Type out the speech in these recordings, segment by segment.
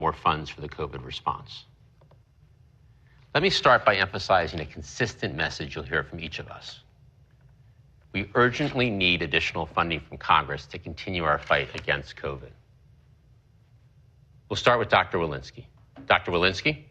more funds for the COVID response. Let me start by emphasizing a consistent message you'll hear from each of us. We urgently need additional funding from Congress to continue our fight against COVID. We'll start with Dr. Walensky. Dr. Walensky?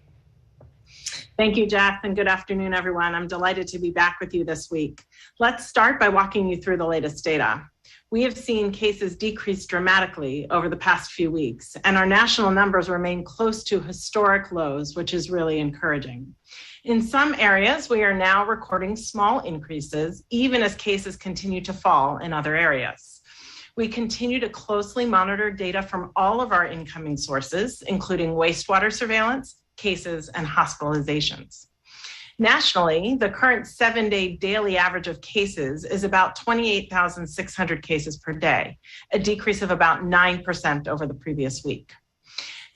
Thank you, Jeff, and good afternoon, everyone. I'm delighted to be back with you this week. Let's start by walking you through the latest data. We have seen cases decrease dramatically over the past few weeks, and our national numbers remain close to historic lows, which is really encouraging. In some areas, we are now recording small increases, even as cases continue to fall in other areas. We continue to closely monitor data from all of our incoming sources, including wastewater surveillance, cases, and hospitalizations. Nationally, the current 7-day daily average of cases is about 28,600 cases per day, a decrease of about 9% over the previous week.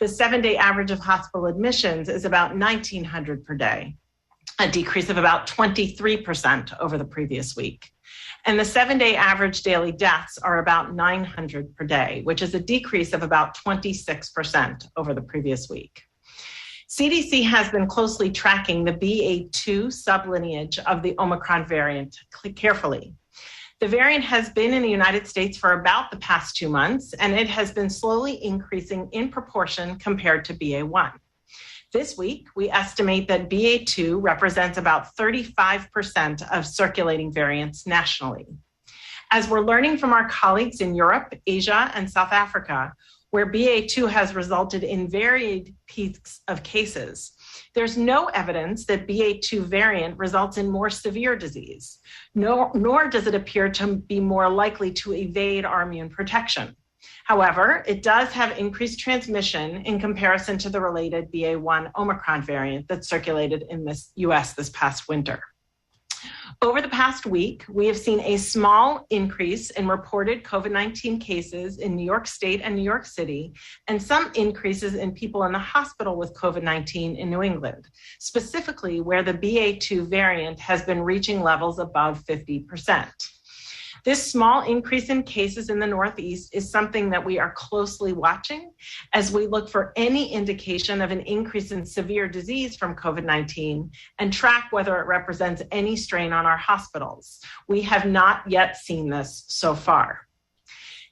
The 7-day average of hospital admissions is about 1,900 per day, a decrease of about 23% over the previous week. And the 7-day average daily deaths are about 900 per day, which is a decrease of about 26% over the previous week. CDC has been closely tracking the BA.2 sublineage of the Omicron variant carefully. The variant has been in the United States for about the past 2 months, and it has been slowly increasing in proportion compared to BA.1. This week, we estimate that BA.2 represents about 35% of circulating variants nationally. As we're learning from our colleagues in Europe, Asia, and South Africa, where BA.2 has resulted in varied peaks of cases, there's no evidence that BA.2 variant results in more severe disease, nor does it appear to be more likely to evade our immune protection. However, it does have increased transmission in comparison to the related BA.1 Omicron variant that circulated in the US this past winter. Over the past week, we have seen a small increase in reported COVID-19 cases in New York State and New York City, and some increases in people in the hospital with COVID-19 in New England, specifically where the BA.2 variant has been reaching levels above 50%. This small increase in cases in the Northeast is something that we are closely watching as we look for any indication of an increase in severe disease from COVID-19 and track whether it represents any strain on our hospitals. We have not yet seen this so far.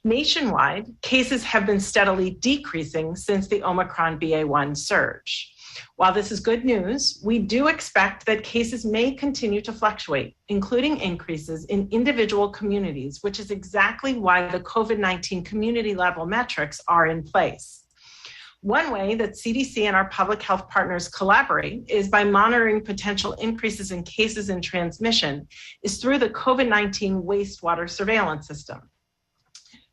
Nationwide, cases have been steadily decreasing since the Omicron BA.1 surge. While this is good news, we do expect that cases may continue to fluctuate, including increases in individual communities, which is exactly why the COVID-19 community level metrics are in place. One way that CDC and our public health partners collaborate is by monitoring potential increases in cases and transmission is through the COVID-19 wastewater surveillance system.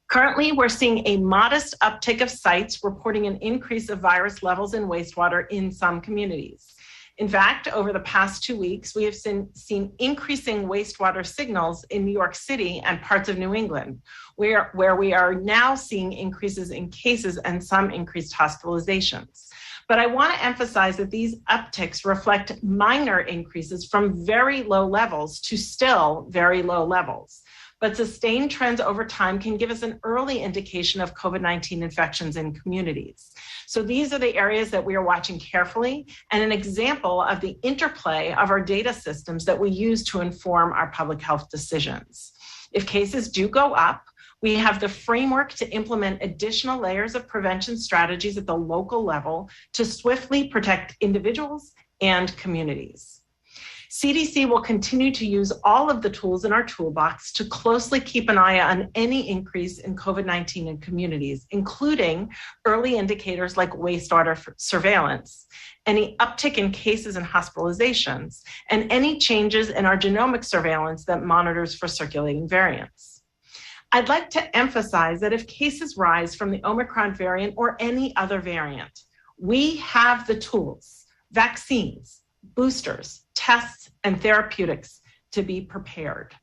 Currently, we're seeing a modest uptick of sites reporting an increase of virus levels in wastewater in some communities. In fact, over the past 2 weeks, we have seen increasing wastewater signals in New York City and parts of New England, where we are now seeing increases in cases and some increased hospitalizations. But I want to emphasize that these upticks reflect minor increases from very low levels to still very low levels. But sustained trends over time can give us an early indication of COVID-19 infections in communities. So these are the areas that we are watching carefully and an example of the interplay of our data systems that we use to inform our public health decisions. If cases do go up, we have the framework to implement additional layers of prevention strategies at the local level to swiftly protect individuals and communities. CDC will continue to use all of the tools in our toolbox to closely keep an eye on any increase in COVID-19 in communities, including early indicators like wastewater surveillance, any uptick in cases and hospitalizations, and any changes in our genomic surveillance that monitors for circulating variants. I'd like to emphasize that if cases rise from the Omicron variant or any other variant, we have the tools, vaccines, boosters, tests, and therapeutics to be prepared.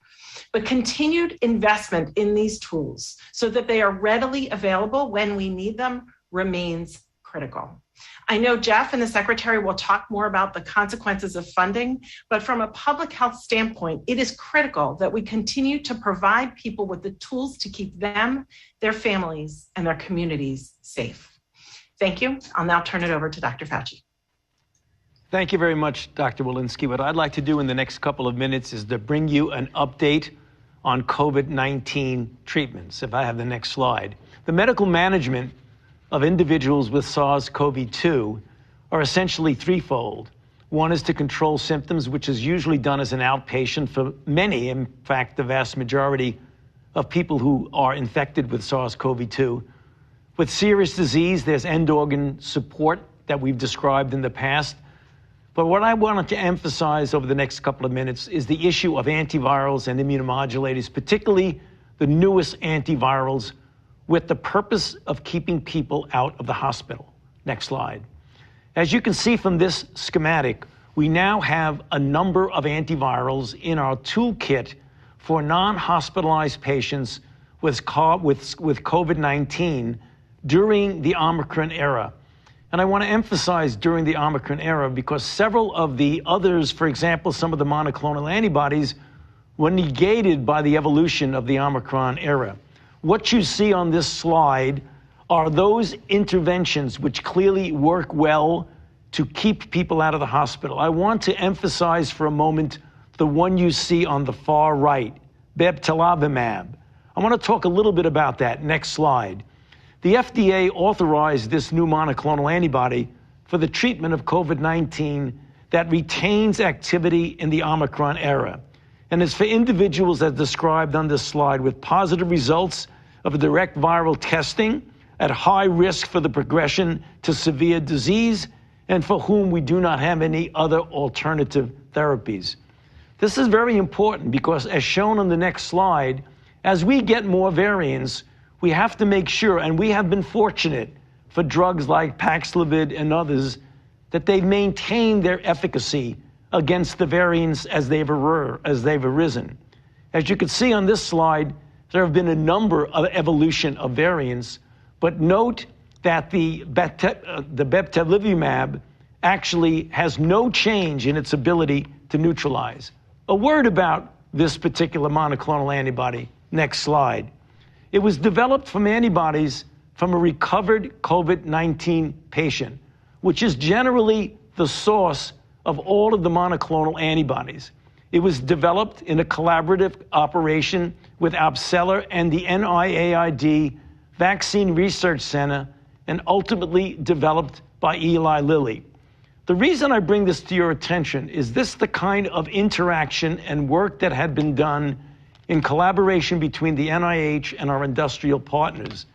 But continued investment in these tools so that they are readily available when we need them remains critical. I know Jeff and the Secretary will talk more about the consequences of funding, but from a public health standpoint, it is critical that we continue to provide people with the tools to keep them, their families, and their communities safe. Thank you. I'll now turn it over to Dr. Fauci. Thank you very much, Dr. Walensky. What I'd like to do in the next couple of minutes is to bring you an update on COVID-19 treatments. If I have the next slide. The medical management of individuals with SARS-CoV-2 are essentially threefold. One is to control symptoms, which is usually done as an outpatient for many, in fact, the vast majority of people who are infected with SARS-CoV-2. With serious disease, there's end organ support that we've described in the past. But what I wanted to emphasize over the next couple of minutes is the issue of antivirals and immunomodulators, particularly the newest antivirals, with the purpose of keeping people out of the hospital. Next slide. As you can see from this schematic, we now have a number of antivirals in our toolkit for non-hospitalized patients with COVID-19 during the Omicron era. And I want to emphasize during the Omicron era because several of the others, for example, some of the monoclonal antibodies, were negated by the evolution of the Omicron era. What you see on this slide are those interventions which clearly work well to keep people out of the hospital. I want to emphasize for a moment the one you see on the far right, bebtelovimab. I want to talk a little bit about that. Next slide. The FDA authorized this new monoclonal antibody for the treatment of COVID-19 that retains activity in the Omicron era. And it's for individuals as described on this slide with positive results of direct viral testing at high risk for the progression to severe disease and for whom we do not have any other alternative therapies. This is very important because, as shown on the next slide, as we get more variants, we have to make sure, and we have been fortunate for drugs like Paxlovid and others, that they've maintained their efficacy against the variants as they've arisen. As you can see on this slide, there have been a number of evolution of variants, but note that the bebtelovimab actually has no change in its ability to neutralize. A word about this particular monoclonal antibody. Next slide. It was developed from antibodies from a recovered COVID-19 patient, which is generally the source of all of the monoclonal antibodies. It was developed in a collaborative operation with AbCellera and the NIAID Vaccine Research Center, and ultimately developed by Eli Lilly. The reason I bring this to your attention is this the kind of interaction and work that had been done in collaboration between the NIH and our industrial partners.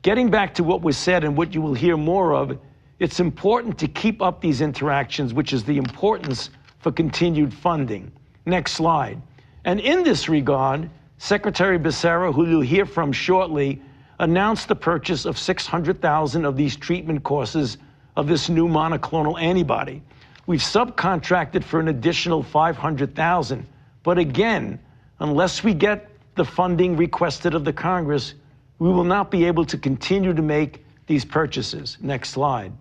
Getting back to what was said and what you will hear more of, it's important to keep up these interactions, which is the importance for continued funding. Next slide. And in this regard, Secretary Becerra, who you'll hear from shortly, announced the purchase of 600,000 of these treatment courses of this new monoclonal antibody. We've subcontracted for an additional 500,000. But again, unless we get the funding requested of the Congress, we will not be able to continue to make these purchases. Next slide.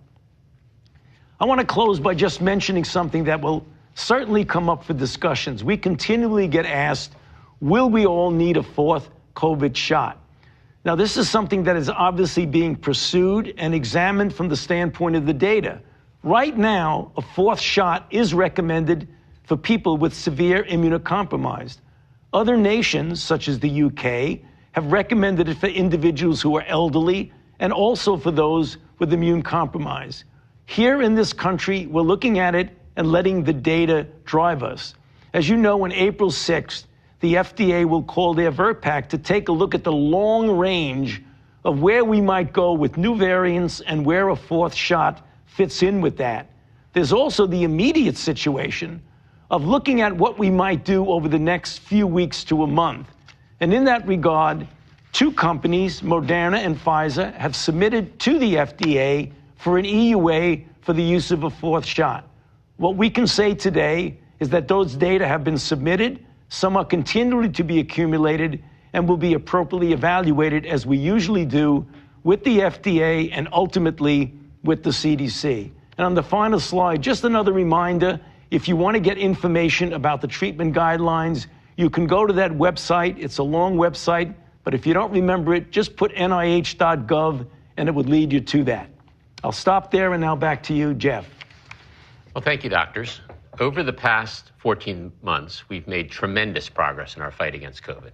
I want to close by just mentioning something that will certainly come up for discussions. We continually get asked, will we all need a fourth COVID shot? Now, this is something that is obviously being pursued and examined from the standpoint of the data. Right now, a fourth shot is recommended for people with severe immunocompromised. Other nations, such as the UK, have recommended it for individuals who are elderly and also for those with immune compromise. Here in this country, we're looking at it and letting the data drive us. As you know, on April 6th, the FDA will call their VRBPAC to take a look at the long range of where we might go with new variants and where a fourth shot fits in with that. There's also the immediate situation of looking at what we might do over the next few weeks to a month. And in that regard, two companies, Moderna and Pfizer, have submitted to the FDA for an EUA for the use of a fourth shot. What we can say today is that those data have been submitted. Some are continuing to be accumulated and will be appropriately evaluated, as we usually do, with the FDA and ultimately with the CDC. And on the final slide, just another reminder, if you want to get information about the treatment guidelines, you can go to that website. It's a long website, but if you don't remember it, just put nih.gov and it would lead you to that. I'll stop there, and now back to you, Jeff. Well, thank you, doctors. Over the past 14 months, we've made tremendous progress in our fight against COVID.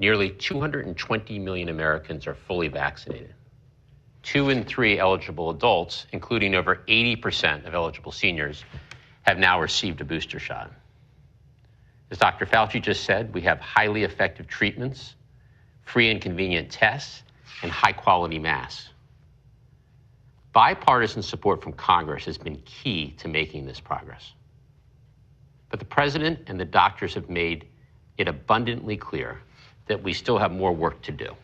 Nearly 220 million Americans are fully vaccinated. 2 in 3 eligible adults, including over 80% of eligible seniors, have now received a booster shot. As Dr. Fauci just said, we have highly effective treatments, free and convenient tests, and high-quality masks. Bipartisan support from Congress has been key to making this progress. But the president and the doctors have made it abundantly clear that we still have more work to do.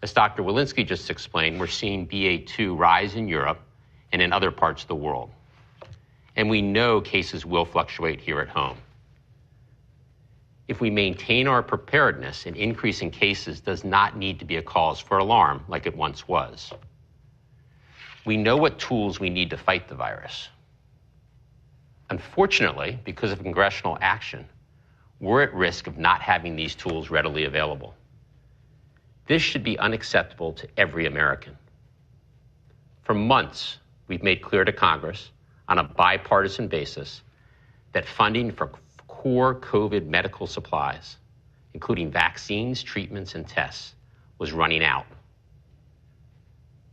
As Dr. Walensky just explained, we're seeing BA.2 rise in Europe and in other parts of the world. And we know cases will fluctuate here at home. If we maintain our preparedness, an increase in cases does not need to be a cause for alarm like it once was. We know what tools we need to fight the virus. Unfortunately, because of congressional action, we're at risk of not having these tools readily available. This should be unacceptable to every American. For months, we've made clear to Congress on a bipartisan basis that funding for core COVID medical supplies, including vaccines, treatments, and tests, was running out.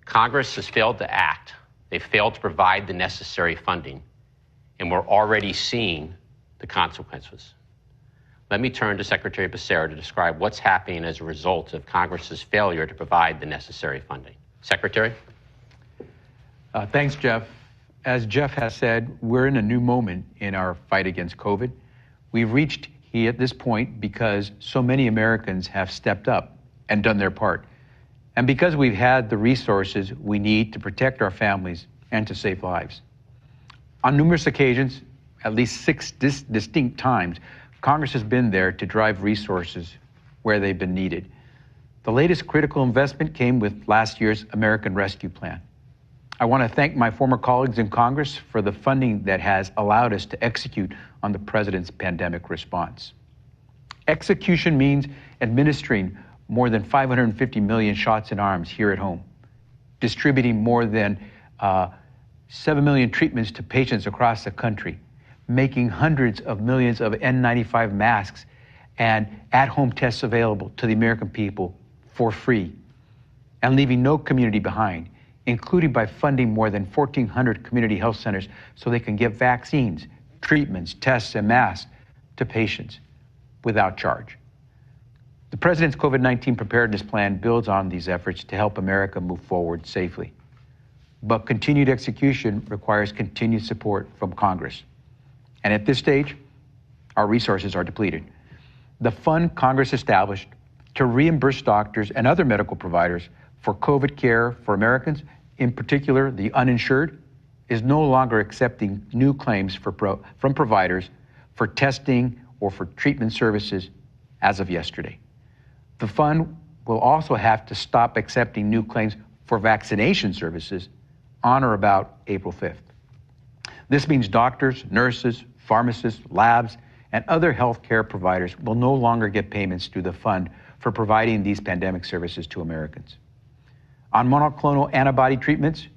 Congress has failed to act. They've failed to provide the necessary funding, and we're already seeing the consequences. Let me turn to Secretary Becerra to describe what's happening as a result of Congress's failure to provide the necessary funding. Secretary? Thanks, Jeff. As Jeff has said, we're in a new moment in our fight against COVID. We've reached here at this point because so many Americans have stepped up and done their part, and because we've had the resources we need to protect our families and to save lives. On numerous occasions, at least 6 distinct times, Congress has been there to drive resources where they've been needed. The latest critical investment came with last year's American Rescue Plan. I want to thank my former colleagues in Congress for the funding that has allowed us to execute on the president's pandemic response. Execution means administering more than 550 million shots in arms here at home, distributing more than 7 million treatments to patients across the country, making hundreds of millions of N95 masks and at-home tests available to the American people for free, and leaving no community behind, including by funding more than 1,400 community health centers so they can give vaccines, treatments, tests, and masks to patients without charge. The President's COVID-19 preparedness plan builds on these efforts to help America move forward safely. But continued execution requires continued support from Congress. And at this stage, our resources are depleted. The fund Congress established to reimburse doctors and other medical providers for COVID care for Americans, in particular the uninsured, is no longer accepting new claims from providers for testing or for treatment services as of yesterday. The fund will also have to stop accepting new claims for vaccination services on or about April 5th. This means doctors, nurses, pharmacists, labs, and other healthcare providers will no longer get payments through the fund for providing these pandemic services to Americans. On monoclonal antibody treatments,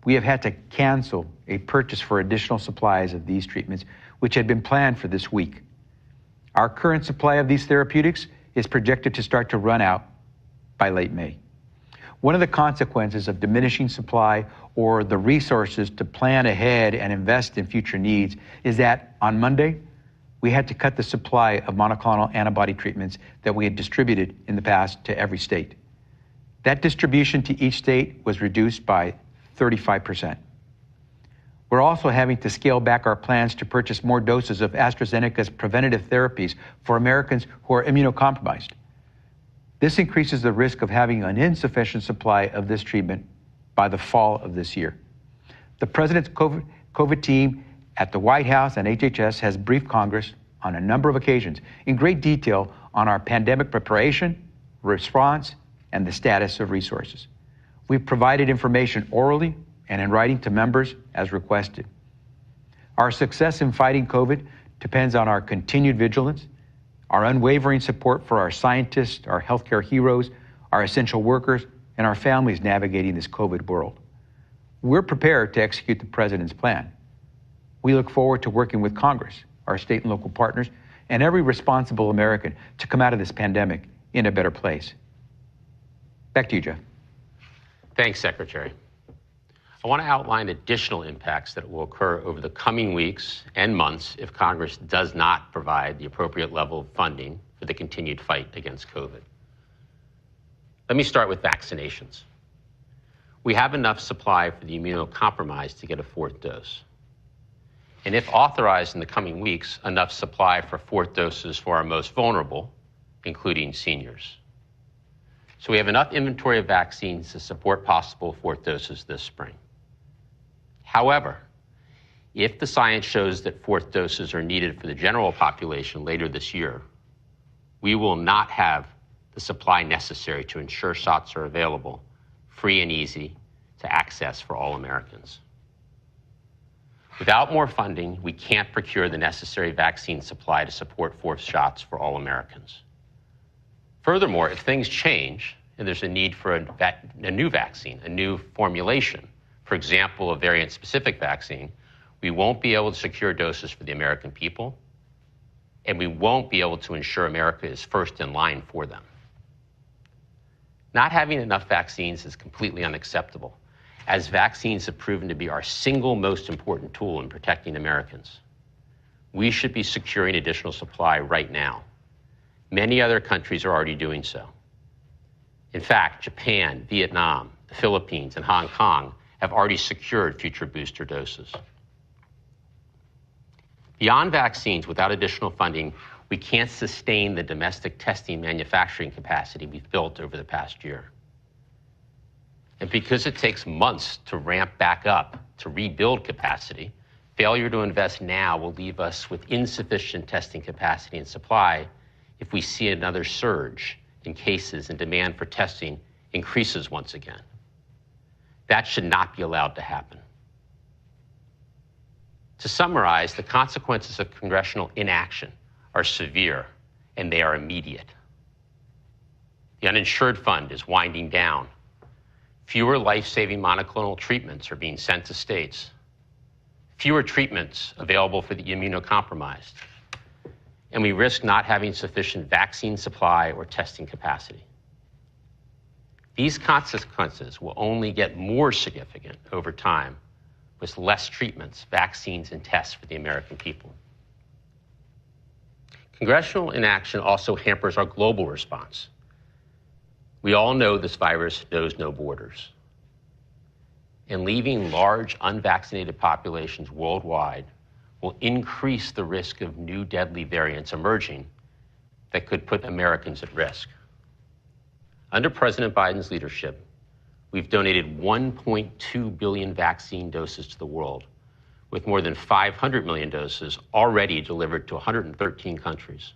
we have had to cancel a purchase for additional supplies of these treatments, which had been planned for this week. Our current supply of these therapeutics is projected to start to run out by late May. One of the consequences of diminishing supply or the resources to plan ahead and invest in future needs is that on Monday, we had to cut the supply of monoclonal antibody treatments that we had distributed in the past to every state. That distribution to each state was reduced by 35%. We're also having to scale back our plans to purchase more doses of AstraZeneca's preventative therapies for Americans who are immunocompromised. This increases the risk of having an insufficient supply of this treatment by the fall of this year. The President's COVID team at the White House and HHS has briefed Congress on a number of occasions in great detail on our pandemic preparation, response, and the status of resources. We've provided information orally and in writing to members as requested. Our success in fighting COVID depends on our continued vigilance, our unwavering support for our scientists, our healthcare heroes, our essential workers, and our families navigating this COVID world. We're prepared to execute the president's plan. We look forward to working with Congress, our state and local partners, and every responsible American to come out of this pandemic in a better place. Back to you, Jeff. Thanks, Secretary. I want to outline additional impacts that will occur over the coming weeks and months if Congress does not provide the appropriate level of funding for the continued fight against COVID. Let me start with vaccinations. We have enough supply for the immunocompromised to get a fourth dose. And if authorized in the coming weeks, enough supply for fourth doses for our most vulnerable, including seniors. So we have enough inventory of vaccines to support possible fourth doses this spring. However, if the science shows that fourth doses are needed for the general population later this year, we will not have the supply necessary to ensure shots are available, free and easy to access for all Americans. Without more funding, we can't procure the necessary vaccine supply to support fourth shots for all Americans. Furthermore, if things change and there's a need for a new vaccine, a new formulation, for example, a variant-specific vaccine, we won't be able to secure doses for the American people, and we won't be able to ensure America is first in line for them. Not having enough vaccines is completely unacceptable, as vaccines have proven to be our single most important tool in protecting Americans. We should be securing additional supply right now. Many other countries are already doing so. In fact, Japan, Vietnam, the Philippines, and Hong Kong have already secured future booster doses. Beyond vaccines, without additional funding, we can't sustain the domestic testing manufacturing capacity we've built over the past year. And because it takes months to ramp back up to rebuild capacity, failure to invest now will leave us with insufficient testing capacity and supply if we see another surge in cases and demand for testing increases once again. That should not be allowed to happen. To summarize, the consequences of congressional inaction are severe and they are immediate. The uninsured fund is winding down. Fewer life-saving monoclonal treatments are being sent to states. Fewer treatments available for the immunocompromised. And we risk not having sufficient vaccine supply or testing capacity. These consequences will only get more significant over time with less treatments, vaccines, and tests for the American people. Congressional inaction also hampers our global response. We all know this virus knows no borders. And leaving large unvaccinated populations worldwide will increase the risk of new deadly variants emerging that could put Americans at risk. Under President Biden's leadership, we've donated 1.2 billion vaccine doses to the world, with more than 500 million doses already delivered to 113 countries.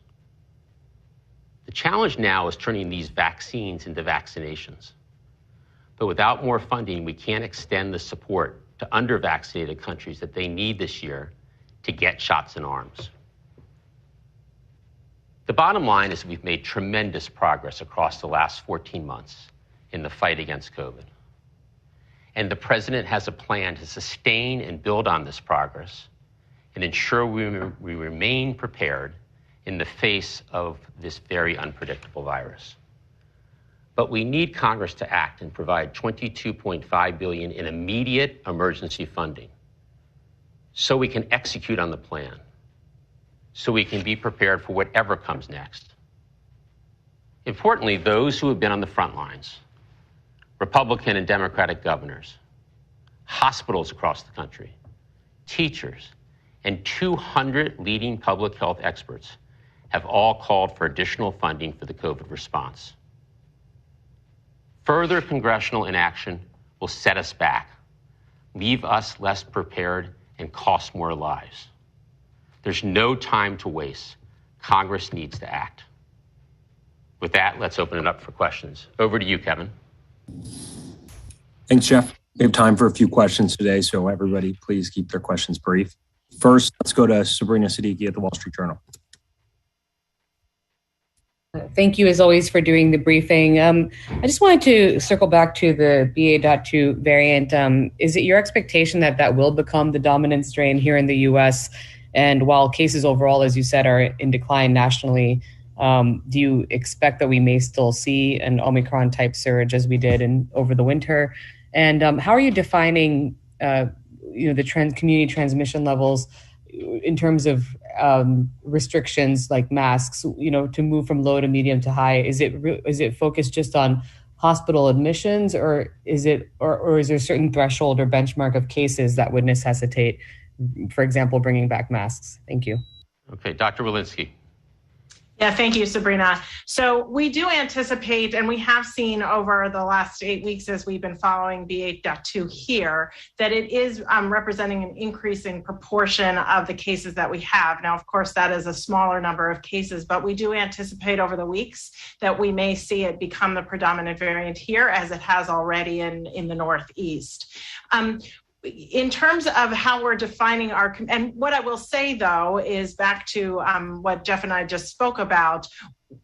The challenge now is turning these vaccines into vaccinations. But without more funding, we can't extend the support to under-vaccinated countries that they need this year to get shots in arms. The bottom line is we've made tremendous progress across the last 14 months in the fight against COVID. And the president has a plan to sustain and build on this progress and ensure we remain prepared in the face of this very unpredictable virus. But we need Congress to act and provide $22.5 billion in immediate emergency funding so we can execute on the plan, so we can be prepared for whatever comes next. Importantly, those who have been on the front lines, Republican and Democratic governors, hospitals across the country, teachers, and 200 leading public health experts have all called for additional funding for the COVID response. Further congressional inaction will set us back, leave us less prepared, and cost more lives. There's no time to waste. Congress needs to act. With that, let's open it up for questions. Over to you, Kevin. Thanks, Jeff. We have time for a few questions today, so everybody please keep their questions brief. First, let's go to Sabrina Siddiqui at the Wall Street Journal. Thank you, as always, for doing the briefing. I just wanted to circle back to the BA.2 variant. Is it your expectation that that will become the dominant strain here in the U.S.? And while cases overall, as you said, are in decline nationally, do you expect that we may still see an Omicron-type surge as we did over the winter? And how are you defining, the community transmission levels in terms of restrictions like masks, to move from low to medium to high? Is it focused just on hospital admissions, or is there a certain threshold or benchmark of cases that would necessitate, for example, bringing back masks? Thank you. Okay, Dr. Walensky. Yeah, thank you, Sabrina. So we do anticipate, and we have seen over the last 8 weeks as we've been following BA.2 here, that it is representing an increasing proportion of the cases that we have. Now, of course, that is a smaller number of cases, but we do anticipate over the weeks that we may see it become the predominant variant here, as it has already in the Northeast. In terms of how we're defining and what I will say, though, is back to what Jeff and I just spoke about.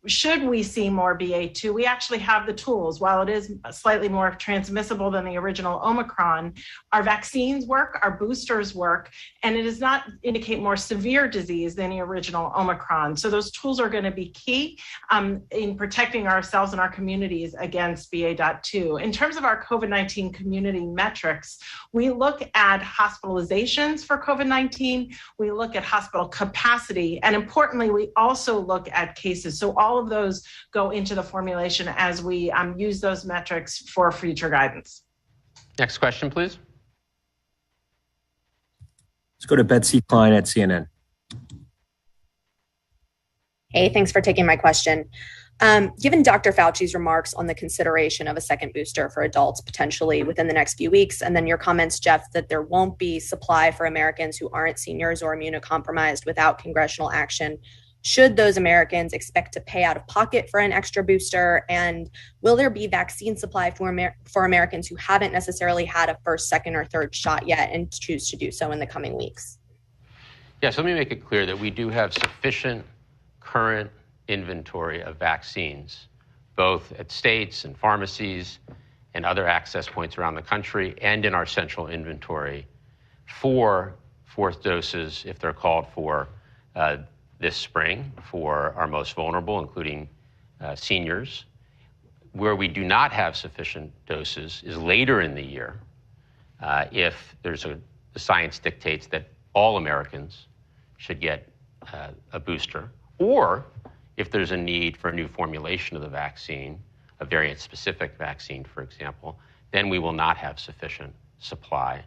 Should we see more BA.2, we actually have the tools. While it is slightly more transmissible than the original Omicron, our vaccines work, our boosters work, and it does not indicate more severe disease than the original Omicron. So those tools are going to be key in protecting ourselves and our communities against BA.2. In terms of our COVID-19 community metrics, we look at hospitalizations for COVID-19, we look at hospital capacity, and importantly, we also look at cases. So all of those go into the formulation as we use those metrics for future guidance. Next question, please. Let's go to Betsy Klein at CNN. Hey, thanks for taking my question. Given Dr. Fauci's remarks on the consideration of a second booster for adults potentially within the next few weeks, and then your comments, Jeff, that there won't be supply for Americans who aren't seniors or immunocompromised without congressional action, should those Americans expect to pay out of pocket for an extra booster? And will there be vaccine supply for Americans who haven't necessarily had a first, second, or third shot yet and choose to do so in the coming weeks? Yes, let me make it clear that we do have sufficient current inventory of vaccines, both at states and pharmacies and other access points around the country, and in our central inventory for fourth doses, if they're called for, this spring for our most vulnerable, including seniors. Where we do not have sufficient doses is later in the year, if the science dictates that all Americans should get a booster, or if there's a need for a new formulation of the vaccine, a variant-specific vaccine, for example, then we will not have sufficient supply.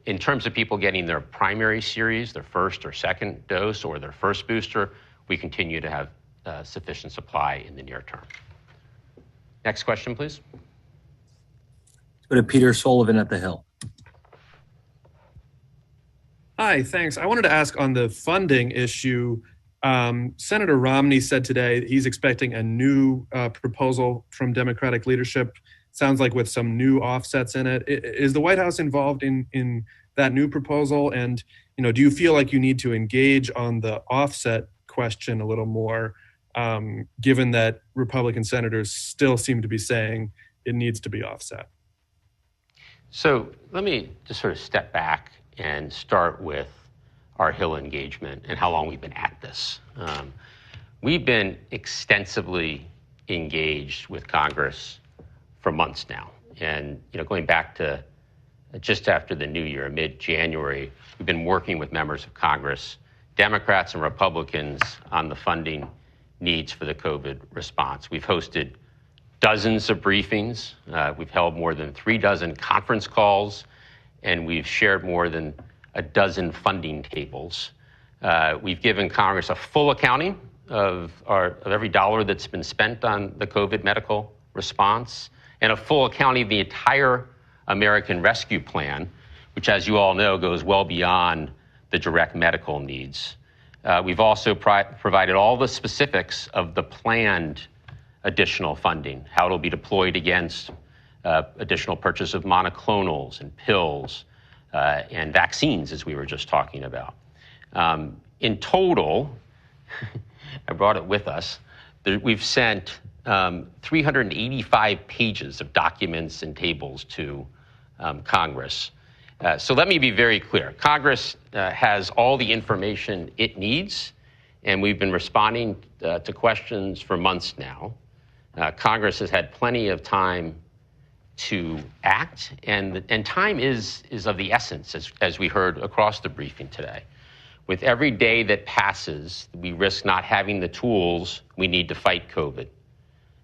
In terms of people getting their primary series, their first or second dose, or their first booster, we continue to have sufficient supply in the near term. Next question, please. Let's go to Peter Sullivan at The Hill. Hi, thanks. I wanted to ask on the funding issue. Senator Romney said today that he's expecting a new proposal from Democratic leadership. Sounds like with some new offsets in it. Is the White House involved in that new proposal? And, do you feel like you need to engage on the offset question a little more, given that Republican senators still seem to be saying it needs to be offset? So let me just sort of step back and start with our Hill engagement and how long we've been at this. We've been extensively engaged with Congress for months now. And, going back to just after the new year, mid-January, we've been working with members of Congress, Democrats and Republicans, on the funding needs for the COVID response. We've hosted dozens of briefings. We've held more than 36 conference calls, and we've shared more than a dozen funding tables. We've given Congress a full accounting of every dollar that's been spent on the COVID medical response, and a full accounting of the entire American Rescue Plan, which, as you all know, goes well beyond the direct medical needs. We've also provided all the specifics of the planned additional funding, how it'll be deployed against additional purchase of monoclonals and pills and vaccines, as we were just talking about. In total, I brought it with us, we've sent 385 pages of documents and tables to Congress. So let me be very clear. Congress has all the information it needs, and we've been responding to questions for months now. Congress has had plenty of time to act, and time is of the essence, as we heard across the briefing today. With every day that passes, we risk not having the tools we need to fight COVID.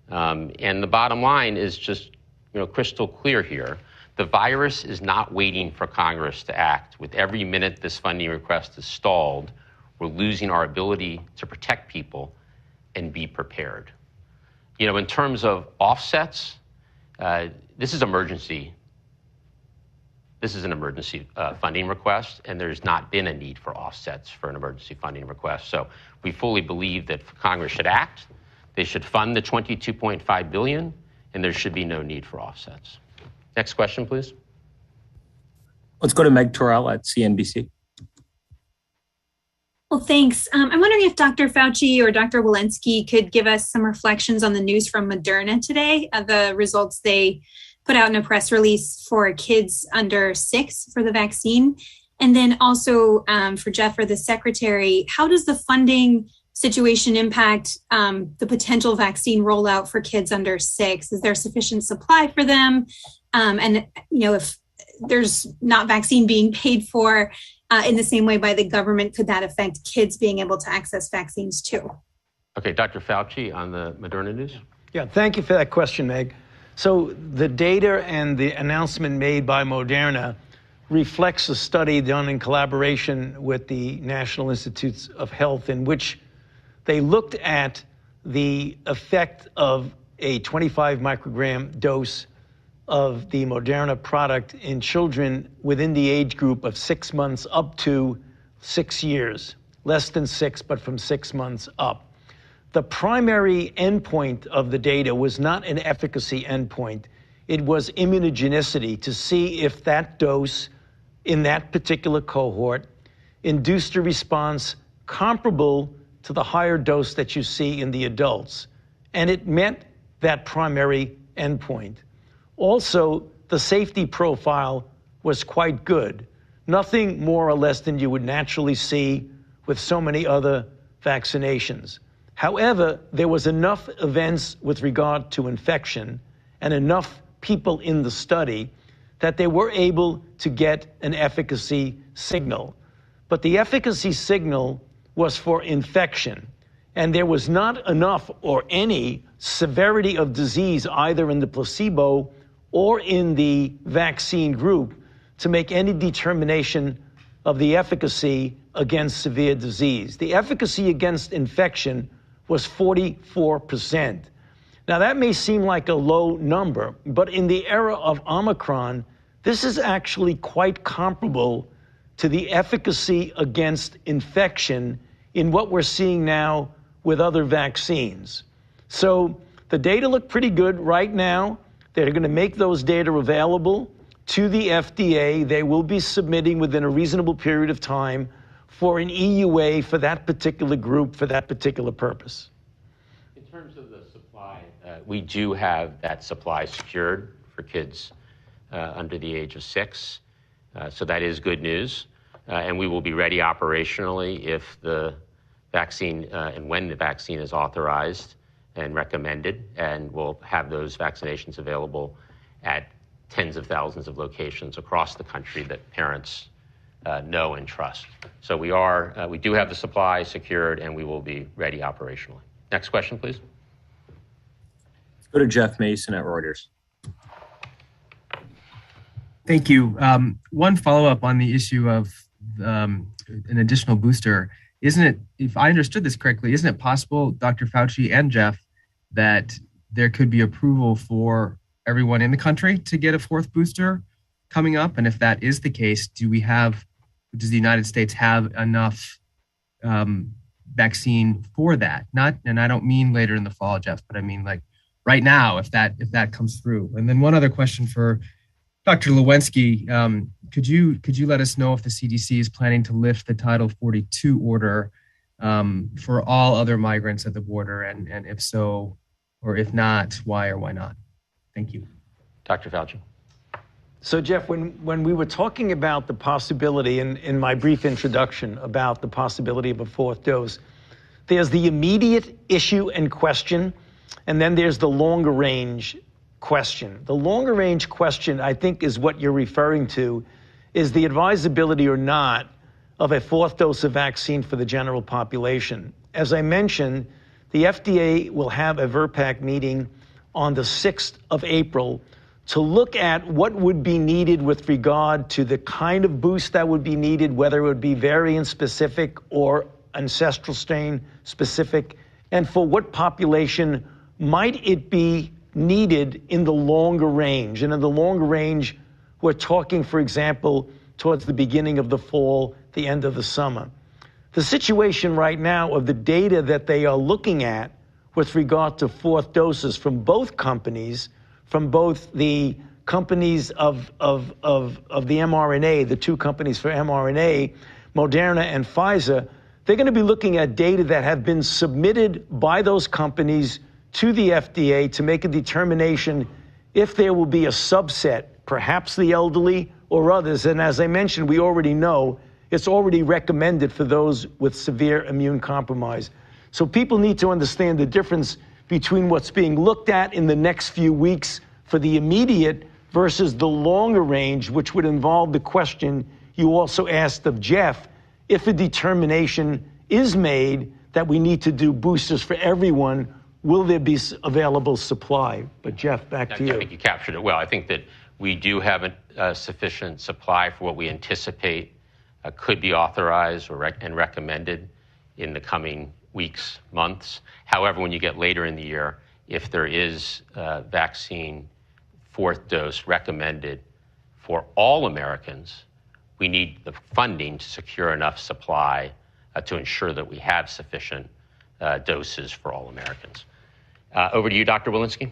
And the bottom line is just crystal clear here. The virus is not waiting for Congress to act. With every minute this funding request is stalled, we're losing our ability to protect people and be prepared. In terms of offsets, this is an emergency funding request, and there's not been a need for offsets for an emergency funding request. So we fully believe that Congress should act. They should fund the $22.5 billion, and there should be no need for offsets. Next question, please. Let's go to Meg Terrell at CNBC. Well, thanks. I'm wondering if Dr. Fauci or Dr. Walensky could give us some reflections on the news from Moderna today, the results they put out in a press release for kids under 6 for the vaccine. And then also for Jeff or the secretary, how does the funding situation impact the potential vaccine rollout for kids under 6? Is there sufficient supply for them? And if there's not vaccine being paid for in the same way by the government, could that affect kids being able to access vaccines too? Okay, Dr. Fauci on the Moderna news. Yeah, thank you for that question, Meg. So the data and the announcement made by Moderna reflects a study done in collaboration with the National Institutes of Health, in which they looked at the effect of a 25 microgram dose of the Moderna product in children within the age group of 6 months up to 6 years, less than 6, but from 6 months up. The primary endpoint of the data was not an efficacy endpoint. It was immunogenicity, to see if that dose in that particular cohort induced a response comparable to the higher dose that you see in the adults. And it met that primary endpoint. Also, the safety profile was quite good. Nothing more or less than you would naturally see with so many other vaccinations. However, there was enough events with regard to infection and enough people in the study that they were able to get an efficacy signal. But the efficacy signal was for infection, and there was not enough or any severity of disease either in the placebo or in the vaccine group to make any determination of the efficacy against severe disease. The efficacy against infection was 44%. Now, that may seem like a low number, but in the era of Omicron, this is actually quite comparable to the efficacy against infection in what we're seeing now with other vaccines. So the data look pretty good right now. They're going to make those data available to the FDA. They will be submitting within a reasonable period of time for an EUA for that particular group, for that particular purpose. In terms of the supply, we do have that supply secured for kids under the age of 6. So that is good news. And we will be ready operationally if the vaccine and when the vaccine is authorized and recommended, and we'll have those vaccinations available at tens of thousands of locations across the country that parents know and trust. So we do have the supply secured, and we will be ready operationally. Next question, please. Let's go to Jeff Mason at Reuters. Thank you. One follow-up on the issue of an additional booster. Isn't it, if I understood this correctly, isn't it possible, Dr. Fauci and Jeff, that there could be approval for everyone in the country to get a 4th booster coming up? And if that is the case, does the United States have enough vaccine for that? And I don't mean later in the fall, Jeff, but I mean like right now, if that comes through. And then one other question for Dr. Walensky, could you let us know if the CDC is planning to lift the Title 42 order for all other migrants at the border? And if so, or if not, why or why not? Thank you. Dr. Fauci. So, Jeff, when we were talking about the possibility in my brief introduction about the possibility of a fourth dose, there's the immediate issue and question, and then there's the longer range question. The longer range question, I think, is what you're referring to, is the advisability or not of a fourth dose of vaccine for the general population. As I mentioned, the FDA will have a VRBPAC meeting on the 6th of April to look at what would be needed with regard to the kind of boost that would be needed, whether it would be variant specific or ancestral strain specific, and for what population might it be needed in the longer range. And in the longer range, we're talking, for example, towards the beginning of the fall, the end of the summer. The situation right now of the data that they are looking at with regard to fourth doses from both companies, from both the companies of the mRNA, the two companies for mRNA, Moderna and Pfizer, they're going to be looking at data that have been submitted by those companies to the FDA to make a determination if there will be a subset, perhaps the elderly or others. And as I mentioned, we already know it's already recommended for those with severe immune compromise. So people need to understand the difference between what's being looked at in the next few weeks for the immediate versus the longer range, which would involve the question you also asked of Jeff, if a determination is made that we need to do boosters for everyone, will there be available supply? But Jeff, back to you. I think you captured it well. I think that we do have a sufficient supply for what we anticipate could be authorized and recommended in the coming weeks, months. However, when you get later in the year, if there is vaccine fourth dose recommended for all Americans, we need the funding to secure enough supply to ensure that we have sufficient doses for all Americans. Over to you, Dr. Walensky.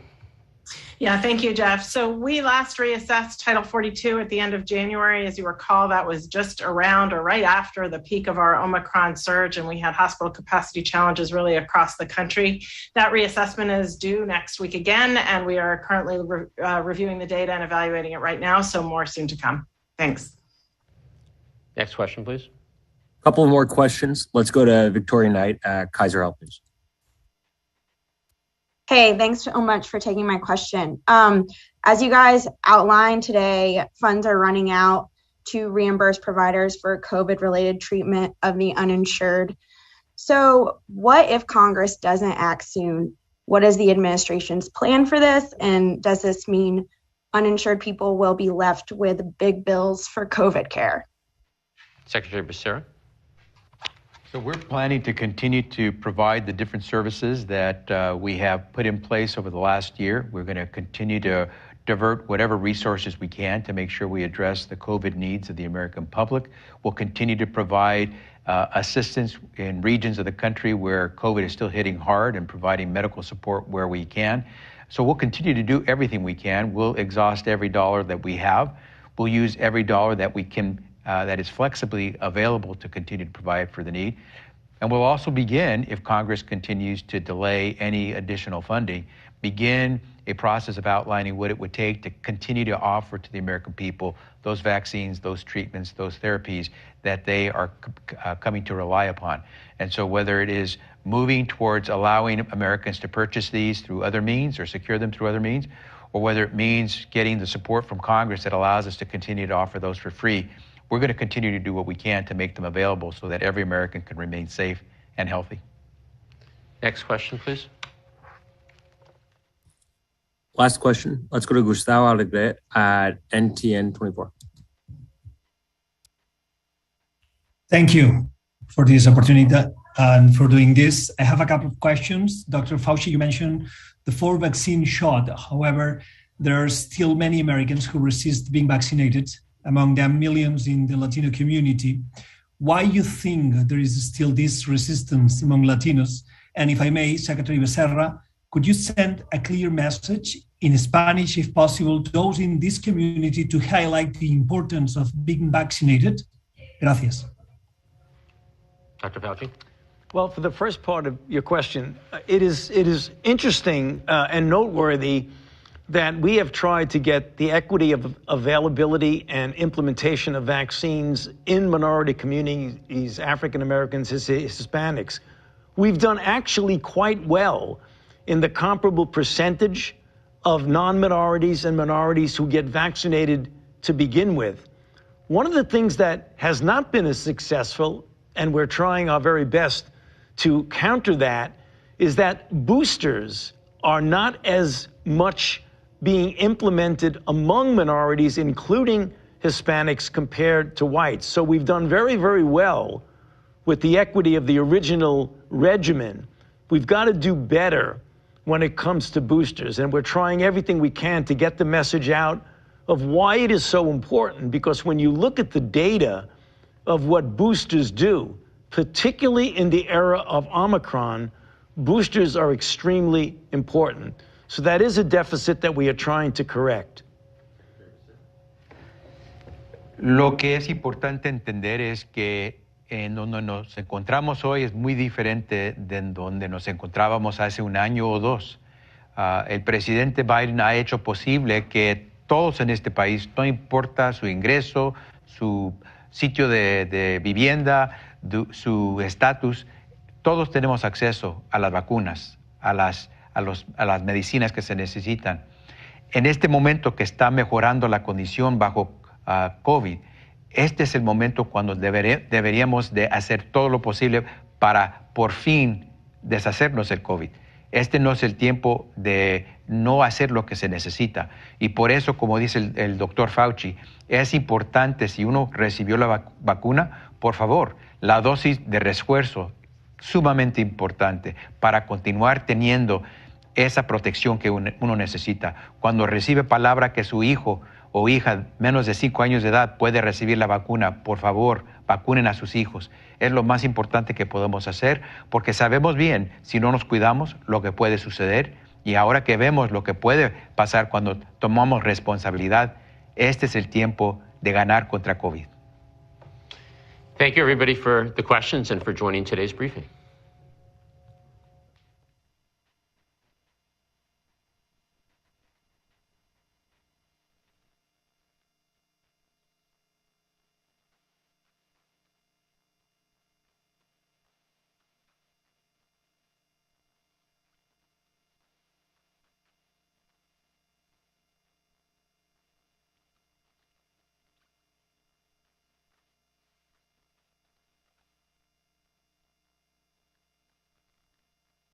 Yeah, thank you, Jeff. So we last reassessed Title 42 at the end of January. As you recall, that was just around or right after the peak of our Omicron surge, and we had hospital capacity challenges really across the country. That reassessment is due next week again, and we are currently reviewing the data and evaluating it right now, so more soon to come. Thanks. Next question, please. A couple more questions. Let's go to Victoria Knight at Kaiser Health News. Hey, thanks so much for taking my question. As you guys outlined today, funds are running out to reimburse providers for COVID-related treatment of the uninsured. So what if Congress doesn't act soon? What is the administration's plan for this? And does this mean uninsured people will be left with big bills for COVID care? Secretary Becerra. So we're planning to continue to provide the different services that we have put in place over the last year. We're going to continue to divert whatever resources we can to make sure we address the COVID needs of the American public. We'll continue to provide assistance in regions of the country where COVID is still hitting hard and providing medical support where we can. So we'll continue to do everything we can. We'll exhaust every dollar that we have. We'll use every dollar that we can that is flexibly available to continue to provide for the need. And we'll also begin, if Congress continues to delay any additional funding, begin a process of outlining what it would take to continue to offer to the American people those vaccines, those treatments, those therapies that they are coming to rely upon. And so whether it is moving towards allowing Americans to purchase these through other means or secure them through other means, or whether it means getting the support from Congress that allows us to continue to offer those for free, we're going to continue to do what we can to make them available so that every American can remain safe and healthy. Next question, please. Last question. Let's go to Gustavo Alegre at NTN 24. Thank you for this opportunity and for doing this. I have a couple of questions. Dr. Fauci, you mentioned the 4 vaccine shot. However, there are still many Americans who resist being vaccinated, among them millions in the Latino community. Why you think there is still this resistance among Latinos? And if I may, Secretary Becerra, could you send a clear message in Spanish, if possible, to those in this community to highlight the importance of being vaccinated? Gracias. Dr. Fauci. Well, for the first part of your question, it is interesting and noteworthy that we have tried to get the equity of availability and implementation of vaccines in minority communities, African Americans, Hispanics. We've done actually quite well in the comparable percentage of non-minorities and minorities who get vaccinated to begin with. One of the things that has not been as successful, and we're trying our very best to counter that, is that boosters are not as much being implemented among minorities, including Hispanics, compared to whites. So we've done very, very well with the equity of the original regimen. We've got to do better when it comes to boosters, and we're trying everything we can to get the message out of why it is so important, because when you look at the data of what boosters do, particularly in the era of Omicron, boosters are extremely important. So that is a deficit that we are trying to correct. Lo que es importante entender es que en donde nos encontramos hoy es muy diferente de donde nos encontrábamos hace un año o dos. El presidente Biden ha hecho posible que todos en este país, no importa su ingreso, su sitio de vivienda, su estatus, todos tenemos acceso a las vacunas, a las medicinas que se necesitan. En este momento que está mejorando la condición bajo COVID, este es el momento cuando deberíamos de hacer todo lo posible para por fin deshacernos del COVID. Este no es el tiempo de no hacer lo que se necesita. Y por eso, como dice el doctor Fauci, es importante, si uno recibió la vacuna, por favor, la dosis de refuerzo, sumamente importante para continuar teniendo esa protección que uno necesita. Cuando recibe palabra que su hijo o hija menos de 5 años de edad puede recibir la vacuna, por favor, vacunen a sus hijos. Es lo más importante que podemos hacer, porque sabemos bien, si no nos cuidamos, lo que puede suceder. Y ahora que vemos lo que puede pasar cuando tomamos responsabilidad, este es el tiempo de ganar contra COVID. Thank you, everybody, for the questions and for joining today's briefing.